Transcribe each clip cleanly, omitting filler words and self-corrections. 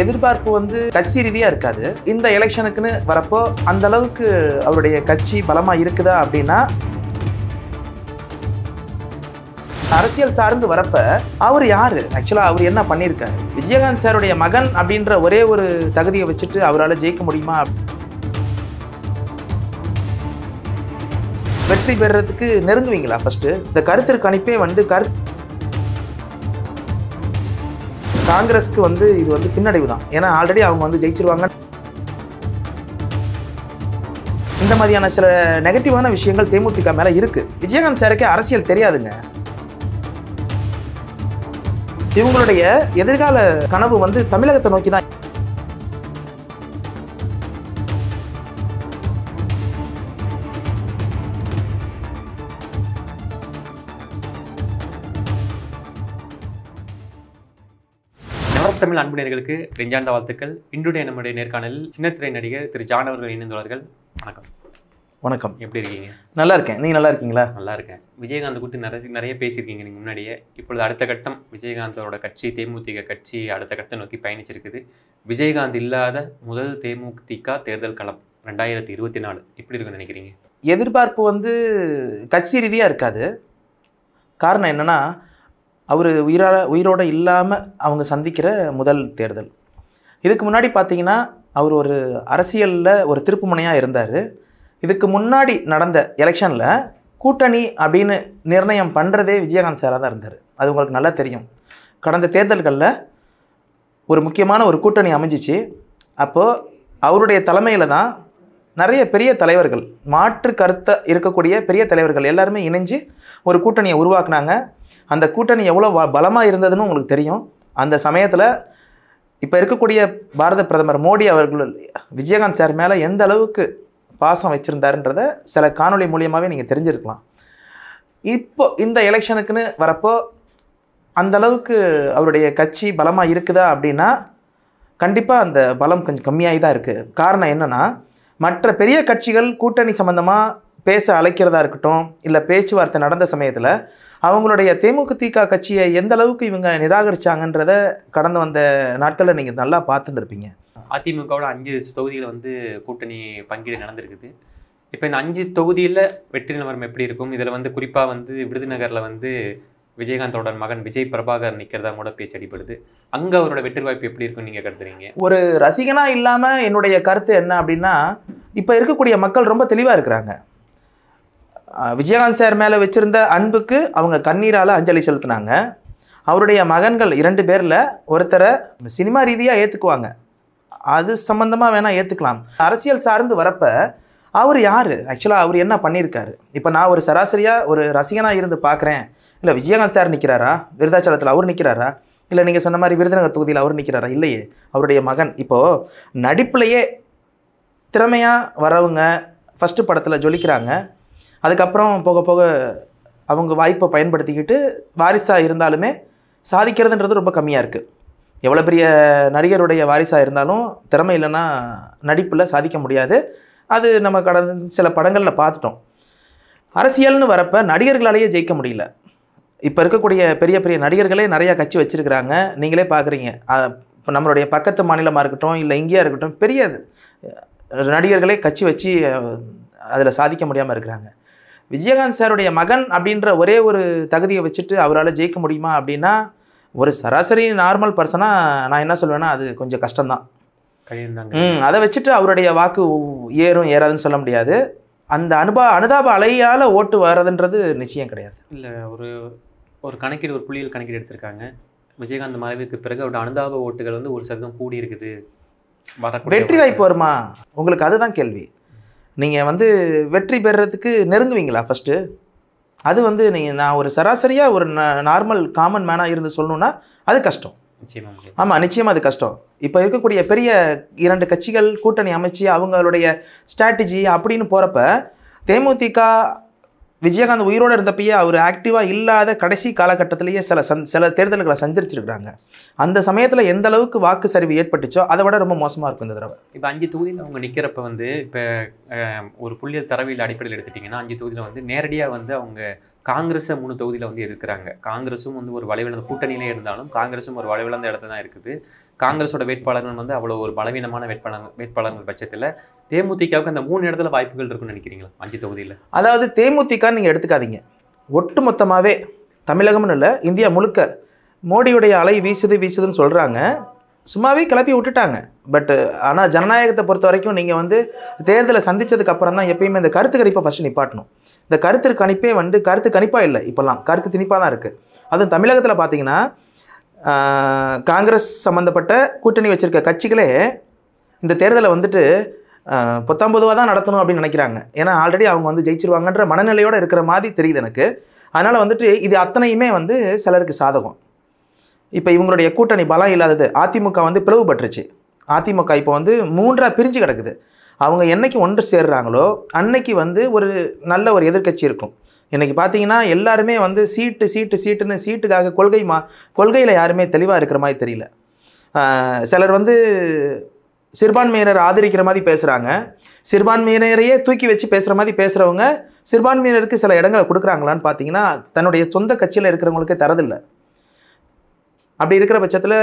எதிர்பார்ப்பு வந்து கட்சி ரீதியா இருக்காது. இந்த எலெக்ஷனுக்குன்னு வரப்போ அந்த அளவுக்கு அவருடைய கட்சி பலமா இருக்குதா அப்படின்னா, அரசியல் சார்ந்து வரப்ப அவர் யாரு, ஆக்சுவலா அவர் என்ன பண்ணியிருக்காரு, விஜயகாந்த் சாருடைய மகன் அப்படின்ற ஒரே ஒரு தகுதியை வச்சுட்டு அவரால் ஜெயிக்க முடியுமா? வெற்றி பெறதுக்கு நெருங்குவீங்களா? ஃபர்ஸ்ட் இந்த கருத்து கணிப்பே வந்து காங்கிரஸ்க்கு வந்து இது வந்து பின்னடைவு தான். ஏன்னா ஆல்ரெடி அவங்க வந்து ஜெயிச்சிருவாங்க. இந்த மாதிரியான சில நெகட்டிவான விஷயங்கள் தேமுதிக மேல இருக்கு. விஜயகாந்த் சாருக்கே அரசியல் தெரியாதுங்க. இவங்களுடைய எதிர்கால கனவு வந்து தமிழகத்தை நோக்கி தான். தமிழ் அன்பு நேயர்களுக்கு நெஞ்சார்ந்த வாழ்த்துக்கள். இன்றைய நம்முடைய நேர்காணலில் சின்னத்திரை நடிகர் திரு ஜான் அவர்கள் இணைந்துள்ளார்கள். வணக்கம். வணக்கம். எப்படி இருக்கீங்க? நல்லா இருக்கேன். நீங்க நல்லா இருக்கீங்களா? நல்லா இருக்கேன். விஜயகாந்த் குறித்து நிறைய பேசியிருக்கீங்க நீங்கள் முன்னாடியே. இப்பொழுது அடுத்த கட்டம் விஜயகாந்தோட கட்சி தேமுதிக கட்சி அடுத்த கட்டத்தை நோக்கி பயணிச்சிருக்குது. விஜயகாந்த் இல்லாத முதல் தேமுதிக தேர்தல் களம் 2024 எப்படி இருக்குன்னு நினைக்கிறீங்க? எதிர்பார்ப்பு வந்து கட்சி ரீதியா இருக்காது. காரணம் என்னன்னா, அவர் உயிரோடு இல்லாமல் அவங்க சந்திக்கிற முதல் தேர்தல். இதுக்கு முன்னாடி பார்த்தீங்கன்னா அவர் ஒரு அரசியலில் ஒரு திருப்புமுனையாக இருந்தார். இதுக்கு முன்னாடி நடந்த எலெக்ஷனில் கூட்டணி அப்படின்னு நிர்ணயம் பண்ணுறதே விஜயகாந்த் சாராக தான் இருந்தார். அது உங்களுக்கு நல்லா தெரியும். கடந்த தேர்தல்களில் ஒரு முக்கியமான ஒரு கூட்டணி அமைஞ்சிச்சு. அப்போது அவருடைய தலைமையில் தான் நிறைய பெரிய தலைவர்கள், மாற்று கருத்தை இருக்கக்கூடிய பெரிய தலைவர்கள் எல்லாருமே இணைஞ்சு ஒரு கூட்டணியை உருவாக்குனாங்க. அந்த கூட்டணி எவ்வளோ பலமாக இருந்ததுன்னு உங்களுக்கு தெரியும். அந்த சமயத்தில் இப்போ இருக்கக்கூடிய பாரத பிரதமர் மோடி அவர்கள் விஜயகாந்த் சார் மேலே எந்த அளவுக்கு பாசம் வச்சுருந்தாருன்றதை சில காணொளி மூலியமாகவே நீங்கள் தெரிஞ்சிருக்கலாம். இப்போ இந்த எலெக்ஷனுக்குன்னு வரப்போ அந்த அளவுக்கு அவருடைய கட்சி பலமாக இருக்குதா அப்படின்னா, கண்டிப்பாக அந்த பலம் கொஞ்சம் கம்மியாகி தான் இருக்குது. காரணம் என்னென்னா, மற்ற பெரிய கட்சிகள் கூட்டணி சம்மந்தமாக பேச அழைக்கிறதா இருக்கட்டும், இல்லை பேச்சுவார்த்தை நடந்த சமயத்தில் அவங்களுடைய தேமுதிக கட்சியை எந்த அளவுக்கு இவங்க நிராகரிச்சாங்கன்றதை கடந்து வந்த நாட்களில் நீங்கள் நல்லா பார்த்துருப்பீங்க. அதிமுகவோட 5 தொகுதியில் வந்து கூட்டணி பங்கீடு நடந்திருக்குது. இப்போ இந்த 5 தொகுதியில் வெற்றி நிலவரம் எப்படி இருக்கும்? இதில் வந்து குறிப்பாக வந்து விருதுநகரில் வந்து விஜயகாந்தோட மகன் விஜய் பிரபாகர் நிற்கிறதா கூட பேச்சு அடிப்படுது. அங்கே அவரோட வெற்றி வாய்ப்பு எப்படி இருக்குன்னு நீங்கள் கருதுறீங்க? ஒரு ரசிகனாக இல்லாமல் என்னுடைய கருத்து என்ன அப்படின்னா, இப்போ இருக்கக்கூடிய மக்கள் ரொம்ப தெளிவாக இருக்கிறாங்க. விஜயகாந்த் சார் மேலே வச்சுருந்த அன்புக்கு அவங்க கண்ணீரால் அஞ்சலி செலுத்தினாங்க. அவருடைய மகன்கள் 2 பேரில் ஒருத்தரை சினிமா ரீதியாக ஏற்றுக்குவாங்க, அது சம்மந்தமாக வேணால் ஏற்றுக்கலாம். அரசியல் சார்ந்து வரப்போ அவர் யார், ஆக்சுவலாக அவர் என்ன பண்ணியிருக்காரு? இப்போ நான் ஒரு சராசரியாக ஒரு ரசிகனாக இருந்து பார்க்குறேன். இல்லை விஜயகாந்த் சார் நிற்கிறாரா, விருதாச்சலத்தில் அவர் நிற்கிறாரா, இல்லை நீங்கள் சொன்ன மாதிரி விருதுநகர் தொகுதியில் அவர் நிற்கிறாரா? இல்லையே. அவருடைய மகன் இப்போது நடிப்புலையே திறமையாக வரவங்க ஃபஸ்ட்டு படத்தில் ஜொலிக்கிறாங்க. அதுக்கப்புறம் போக போக அவங்க வாய்ப்பை பயன்படுத்திக்கிட்டு வாரிசாக இருந்தாலுமே சாதிக்கிறதுன்றது ரொம்ப கம்மியாக இருக்குது. எவ்வளோ பெரிய நடிகருடைய வாரிசாக இருந்தாலும் திறமை இல்லைன்னா நடிப்பில் சாதிக்க முடியாது. அது நம்ம கடந்த சில படங்களில் பார்த்துட்டோம். அரசியல்னு வரப்போ நடிகர்களாலேயே ஜெயிக்க முடியல. இப்போ இருக்கக்கூடிய பெரிய பெரிய நடிகர்களே நிறையா கட்சி வச்சுருக்கிறாங்க. நீங்களே பார்க்குறீங்க. இப்போ நம்மளுடைய பக்கத்து மாநிலமாக இருக்கட்டும், இல்லை இங்கேயா இருக்கட்டும், பெரிய நடிகர்களே கட்சி வச்சு அதில் சாதிக்க முடியாமல் இருக்கிறாங்க. விஜயகாந்த் சாருடைய மகன் அப்படின்ற ஒரே ஒரு தகுதியை வச்சுட்டு அவரால் ஜெயிக்க முடியுமா அப்படின்னா, ஒரு சராசரி நார்மல் பர்சனாக நான் என்ன சொல்வேன்னா அது கொஞ்சம் கஷ்டம்தான். அதை வச்சுட்டு அவருடைய வாக்கு ஏறும் ஏறாதுன்னு சொல்ல முடியாது. அந்த அனுதாப அலையால் ஓட்டு வர்றதுன்றது நிச்சயம் கிடையாது. இல்லை, ஒரு கணக்கீடு, ஒரு புள்ளியல் கணக்கீடு எடுத்திருக்காங்க. விஜயகாந்த் மறைவுக்கு பிறகு அவரோட அனுதாப ஓட்டுகள் வந்து 1% கூடி இருக்குது. வெற்றி வாய்ப்பு வருமா உங்களுக்கு? அதுதான் கேள்வி. நீங்கள் வந்து வெற்றி பெறதுக்கு நெருங்குவீங்களா ஃபஸ்ட்டு? அது வந்து நான் ஒரு சராசரியாக ஒரு நார்மல் காமன் மேனாக இருந்து சொல்லணுன்னா அது கஷ்டம். ஆமாம், நிச்சயமாக அது கஷ்டம். இப்போ இருக்கக்கூடிய பெரிய 2 கட்சிகள் கூட்டணி அமைச்சு அவங்களுடைய ஸ்ட்ராட்டஜி அப்படின்னு போகிறப்ப தேமுதிக விஜயகாந்த் உயிரோடு இருந்தப்பயே அவர் ஆக்டிவாக இல்லாத கடைசி காலகட்டத்திலேயே சில தேர்தல்களை சந்திச்சிருக்கிறாங்க. அந்த சமயத்தில் எந்த அளவுக்கு வாக்கு சரிவு ஏற்பட்டுச்சோ அதை விட ரொம்ப மோசமாக இருக்கும் இந்த தடவை. இப்போ 5 தொகுதியில் அவங்க நிற்கிறப்ப வந்து இப்போ ஒரு புள்ளியல் தரவியல் அடிப்படையில் எடுத்துட்டிங்கன்னா 5 தொகுதியில் வந்து நேரடியாக வந்து அவங்க காங்கிரஸை 3 தொகுதியில் வந்து எதிர்க்கிறாங்க. காங்கிரஸும் வந்து ஒரு வலுவிழந்த கூட்டணியிலே இருந்தாலும் காங்கிரஸும் ஒரு வலுவிழந்த இடத்துல தான் இருக்குது. காங்கிரஸோட வேட்பாளர்கள் வந்து அவ்வளோ ஒரு பலவீனமான வேட்பாளர்கள் பட்சத்தில் தேமுதிகவுக்கு அந்த 3 இடத்துல வாய்ப்புகள் இருக்குன்னு நினைக்கிறீங்களா 5 தொகுதியில்? அதாவது தேமுதிக நீங்கள் எடுத்துக்காதீங்க, ஒட்டு மொத்தமாகவே தமிழகம்னு இல்லை இந்தியா முழுக்க மோடியுடைய அலை வீசுதுன்னு சொல்கிறாங்க, சும்மாவே கிளப்பி விட்டுட்டாங்க. பட் ஆனால் ஜனநாயகத்தை பொறுத்த வரைக்கும் நீங்கள் வந்து தேர்தலை சந்தித்ததுக்கு அப்புறம் தான் எப்பயுமே இந்த கருத்து கணிப்பை ஃபஸ்ட்டு நிப்பாட்டணும். இந்த கருத்து கணிப்பே வந்து கருத்து கணிப்பாக இல்லை, இப்போல்லாம் கருத்து திணிப்பாக தான் இருக்குது. அதுவும் தமிழகத்தில் பார்த்தீங்கன்னா காங்கிரஸ் சம்மந்தப்பட்ட கூட்டணி வச்சுருக்க கட்சிகளே இந்த தேர்தலை வந்துட்டு பொத்தாம்பதுவாக தான் நடத்தணும் அப்படின்னு நினைக்கிறாங்க. ஏன்னா ஆல்ரெடி அவங்க வந்து ஜெயிச்சிருவாங்கன்ற மனநிலையோடு இருக்கிற மாதிரி தெரியுது எனக்கு. அதனால் வந்துட்டு இது அத்தனையுமே வந்து சிலருக்கு சாதகம். இப்போ இவங்களுடைய கூட்டணி பலம் இல்லாதது, அதிமுக வந்து பிளவுபட்டுருச்சு. அதிமுக இப்போ வந்து 3ஆக பிரிஞ்சு கிடக்குது. அவங்க என்னைக்கு ஒன்று சேர்றாங்களோ அன்னைக்கு வந்து ஒரு நல்ல ஒரு எதிர்க்கட்சி இருக்கும். இன்றைக்கி பார்த்தீங்கன்னா எல்லாருமே வந்து சீட்டுன்னு சீட்டுக்காக கொள்கையில் யாருமே தெளிவாக இருக்கிற மாதிரி தெரியல. சிலர் வந்து சிறுபான்மையினர் ஆதரிக்கிற மாதிரி பேசுகிறாங்க, சிறுபான்மையினரையே தூக்கி வச்சு பேசுகிற மாதிரி பேசுகிறவங்க சிறுபான்மையினருக்கு சில இடங்களை கொடுக்குறாங்களான்னு பார்த்தீங்கன்னா தன்னுடைய சொந்த கட்சியில் இருக்கிறவங்களுக்கே தரதில்லை. அப்படி இருக்கிற பட்சத்தில்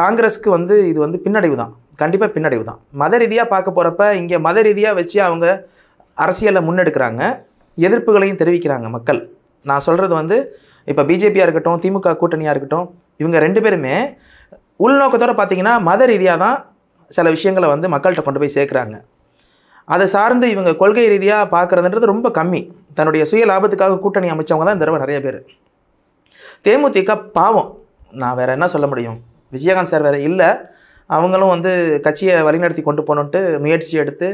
காங்கிரஸுக்கு வந்து இது வந்து பின்னடைவு தான், கண்டிப்பாக பின்னடைவு தான். மத ரீதியாக பார்க்க போகிறப்ப இங்கே மத ரீதியாக வச்சு அவங்க அரசியலை முன்னெடுக்கிறாங்க, எதிர்ப்புகளையும் தெரிவிக்கிறாங்க மக்கள். நான் சொல்கிறது வந்து இப்போ பிஜேபியாக இருக்கட்டும், திமுக கூட்டணியாக இருக்கட்டும், இவங்க 2 பேருமே உள்நோக்கத்தோடு பார்த்தீங்கன்னா மத ரீதியாக தான் சில விஷயங்களை வந்து மக்கள்கிட்ட கொண்டு போய் சேர்க்குறாங்க. அதை சார்ந்து இவங்க கொள்கை ரீதியாக பார்க்குறதுன்றது ரொம்ப கம்மி. தன்னுடைய சுய லாபத்துக்காக கூட்டணி அமைச்சவங்க தான் இந்த தடவை நிறைய பேர். தேமுதிக பாவம், நான் வேறு என்ன சொல்ல முடியும், விஜயகாந்த் சார் வேறு இல்லை, அவங்களும் வந்து கட்சியை வழிநடத்தி கொண்டு போகணுன்ட்டு முயற்சி எடுத்து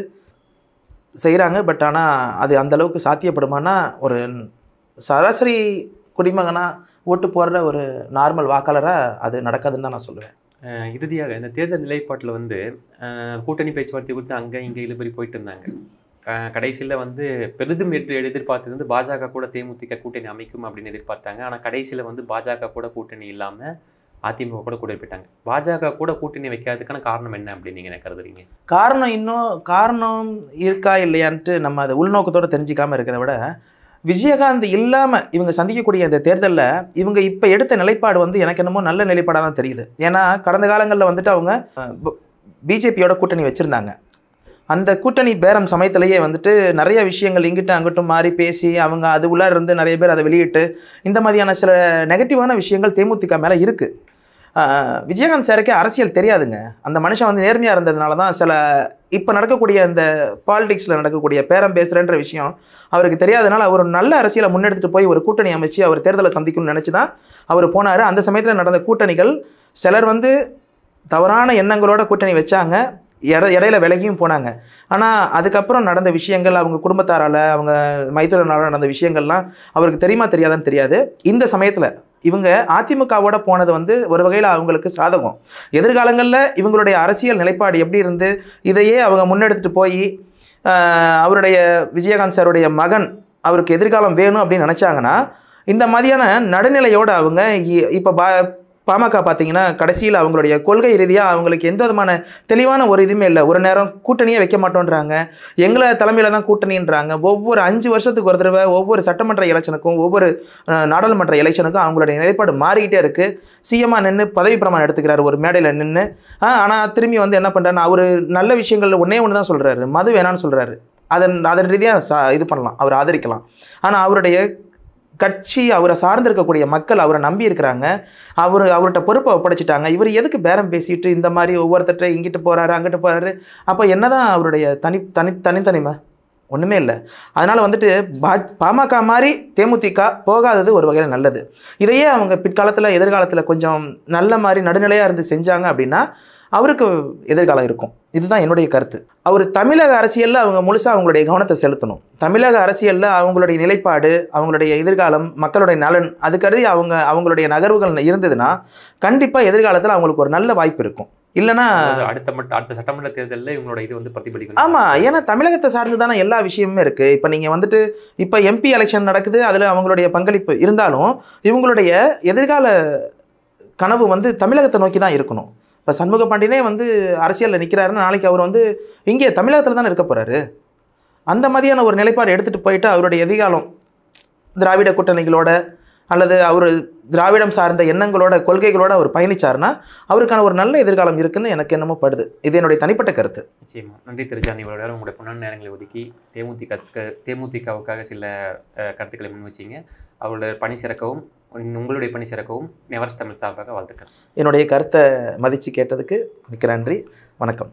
செய்கிறாங்க. பட் ஆனால் அது அந்தளவுக்கு சாத்தியப்படுமானா ஒரு சராசரி குடிமகனாக ஓட்டு போடுற ஒரு நார்மல் வாக்காளராக அது நடக்காதுன்னு தான் நான் சொல்லுவேன். இறுதியாக இந்த தேர்தல் நிலைப்பாட்டில் வந்து கூட்டணி பேச்சுவார்த்தை குறித்து அங்கே இங்கே இழுபறி போயிட்டு இருந்தாங்க. கடைசியில் வந்து பெரிதும் எதிர்பார்த்தது வந்து பாஜக கூட தேமுதிக கூட்டணி அமைக்கும் அப்படின்னு எதிர்பார்த்தாங்க. ஆனால் கடைசியில் வந்து பாஜக கூட கூட்டணி இல்லாமல் அதிமுக கூட கூட்டணி போயிட்டாங்க. பாஜக கூட கூட்டணி வைக்காததுக்கான காரணம் என்ன அப்படின்னு நீங்கள் கருதுறீங்க? காரணம் இருக்கா இல்லையான்ட்டு நம்ம அதை உள்நோக்கத்தோடு தெரிஞ்சிக்காமல் இருக்கிறத விட, விஜயகாந்த் இல்லாமல் இவங்க சந்திக்கக்கூடிய இந்த தேர்தலில் இவங்க இப்போ எடுத்த நிலைப்பாடு வந்து எனக்கு என்னமோ நல்ல நிலைப்பாடாக தான் தெரியுது. ஏன்னா கடந்த காலங்களில் வந்துட்டு அவங்க பிஜேபியோட கூட்டணி வச்சுருந்தாங்க. அந்த கூட்டணி பேரம் சமயத்திலேயே வந்துட்டு நிறைய விஷயங்கள் இங்கிட்டு அங்கிட்டும் மாறி பேசி அவங்க அது உள்ளார இருந்து நிறைய பேர் அதை வெளியிட்டு இந்த மாதிரியான சில நெகட்டிவான விஷயங்கள் தேமுதிக மேலே இருக்குது. விஜயகாந்த் சாருக்கே அரசியல் தெரியாதுங்க. அந்த மனுஷன் வந்து நேர்மையாக இருந்ததுனால தான் சில இப்போ நடக்கக்கூடிய இந்த பாலிடிக்ஸில் நடக்கக்கூடிய பேரம் பேசுகிறன்ற விஷயம் அவருக்கு தெரியாதனால அவர் நல்ல அரசியலை முன்னெடுத்துட்டு போய் ஒரு கூட்டணி அமைச்சு அவர் தேர்தலை சந்திக்கணும்னு நினச்சி தான் அவர் போனார். அந்த சமயத்தில் நடந்த கூட்டணிகள் சிலர் வந்து தவறான எண்ணங்களோட கூட்டணி வச்சாங்க, இடையில விலகியும் போனாங்க. ஆனால் அதுக்கப்புறம் நடந்த விஷயங்கள் அவங்க குடும்பத்தாரால் அவங்க மைத்திரனால நடந்த விஷயங்கள்லாம் அவருக்கு தெரியுமா தெரியாதான்னு தெரியாது. இந்த சமயத்தில் இவங்க அதிமுகவோட போனது வந்து ஒரு வகையில் அவங்களுக்கு சாதகம். எதிர்காலங்களில் இவங்களுடைய அரசியல் நிலைப்பாடு எப்படி இருந்து இதையே அவங்க முன்னெடுத்துட்டு போய் அவருடைய விஜயகாந்த் சாருடைய மகன் அவருக்கு எதிர்காலம் வேணும் அப்படின்னு நினச்சாங்கன்னா இந்த மாதிரியான நடுநிலையோடு அவங்க இப்போ பாமக பார்த்தீங்கன்னா கடைசியில் அவங்களுடைய கொள்கை ரீதியாக அவங்களுக்கு எந்த விதமான தெளிவான ஒரு இதுவுமே இல்லை. ஒரு நேரம் கூட்டணியே வைக்க மாட்டோன்றாங்க, எங்களை தலைமையில் தான் கூட்டணின்றாங்க. ஒவ்வொரு 5 வருஷத்துக்கு ஒரு தடவை ஒவ்வொரு சட்டமன்ற எலெக்ஷனுக்கும் ஒவ்வொரு நாடாளுமன்ற எலெக்ஷனுக்கும் அவங்களுடைய நிலைப்பாடு மாறிக்கிட்டே இருக்குது. சிஎம்மாக நின்று பதவி பிரமாணம் எடுத்துக்கிறாரு ஒரு மேடையில் நின்று. ஆனால் திரும்பி வந்து என்ன பண்ணுறாருன்னா அவர் நல்ல விஷயங்கள் ஒன்று தான் சொல்கிறாரு, மது வேணான்னு சொல்கிறாரு. அதன் ரீதியாக இது பண்ணலாம், அவர் ஆதரிக்கலாம். ஆனால் அவருடைய கட்சி அவரை சார்ந்திருக்கக்கூடிய மக்கள் அவரை நம்பி இருக்கிறாங்க, அவர்கிட்ட பொறுப்பை ஒப்படைச்சிட்டாங்க. இவர் எதுக்கு பேரம் பேசிட்டு இந்த மாதிரி ஒவ்வொருத்தட்ட இங்கிட்டு போகிறாரு அங்கிட்டு போகிறாரு? அப்போ என்ன தான் அவருடைய தனித்தனிமை? ஒன்றுமே இல்லை. அதனால் வந்துட்டு பாமக மாதிரி தேமுதிக போகாதது ஒரு வகையில் நல்லது. இதையே அவங்க பிற்காலத்தில் எதிர்காலத்தில் கொஞ்சம் நல்ல மாதிரி நடுநிலையாக இருந்து செஞ்சாங்க அப்படின்னா அவருக்கு எதிர்காலம் இருக்கும். இதுதான் என்னுடைய கருத்து. அவர் தமிழக அரசியலில் அவங்க முழுசாக அவங்களுடைய கவனத்தை செலுத்தணும். தமிழக அரசியலில் அவங்களுடைய நிலைப்பாடு, அவங்களுடைய எதிர்காலம், மக்களுடைய நலன் அது கருதி அவங்களுடைய நகர்வுகள் இருந்ததுன்னா கண்டிப்பாக எதிர்காலத்தில் அவங்களுக்கு ஒரு நல்ல வாய்ப்பு இருக்கும். இல்லைனா அடுத்த சட்டமன்ற தேர்தலில் இவங்களோட இது வந்து பிரதிபலிக்கும். ஆமாம், ஏன்னா தமிழகத்தை சார்ந்து தானே எல்லா விஷயமுமே இருக்குது. இப்போ நீங்கள் வந்துட்டு இப்போ எம்பி எலெக்ஷன் நடக்குது, அதில் அவங்களுடைய பங்களிப்பு இருந்தாலும் இவங்களுடைய எதிர்கால கனவு வந்து தமிழகத்தை நோக்கி தான் இருக்கணும். இப்போ சண்முக பாண்டியனே வந்து அரசியலில் நிற்கிறாருன்னா நாளைக்கு அவர் வந்து இங்கே தமிழகத்தில் தானே இருக்க போகிறாரு. அந்த மாதிரியான ஒரு நிலைப்பாடு எடுத்துகிட்டு போயிட்டு அவருடைய எதிர்காலம் திராவிட கூட்டணிகளோட அல்லது அவர் திராவிடம் சார்ந்த எண்ணங்களோட கொள்கைகளோட அவர் பயணிச்சார்னா அவருக்கான ஒரு நல்ல எதிர்காலம் இருக்குன்னு எனக்கு என்னமோ படுது. இது என்னுடைய தனிப்பட்ட கருத்து. நிச்சயமா. நன்றி திரு ஜான், இவ்வளோ நேரம் உங்களுடைய பொன்னான நேரங்களை ஒதுக்கி தேமுதிகவுக்காக சில கருத்துக்களை முன் வச்சிங்க. அவருடைய பணி சிறக்கவும் உங்களுடைய பணி சிறக்கவும் நெவர்ஸ் தமிழ் சார்பாக வாழ்த்துக்கள். என்னுடைய கருத்தை மதித்து கேட்டதுக்கு மிக்க நன்றி. வணக்கம்.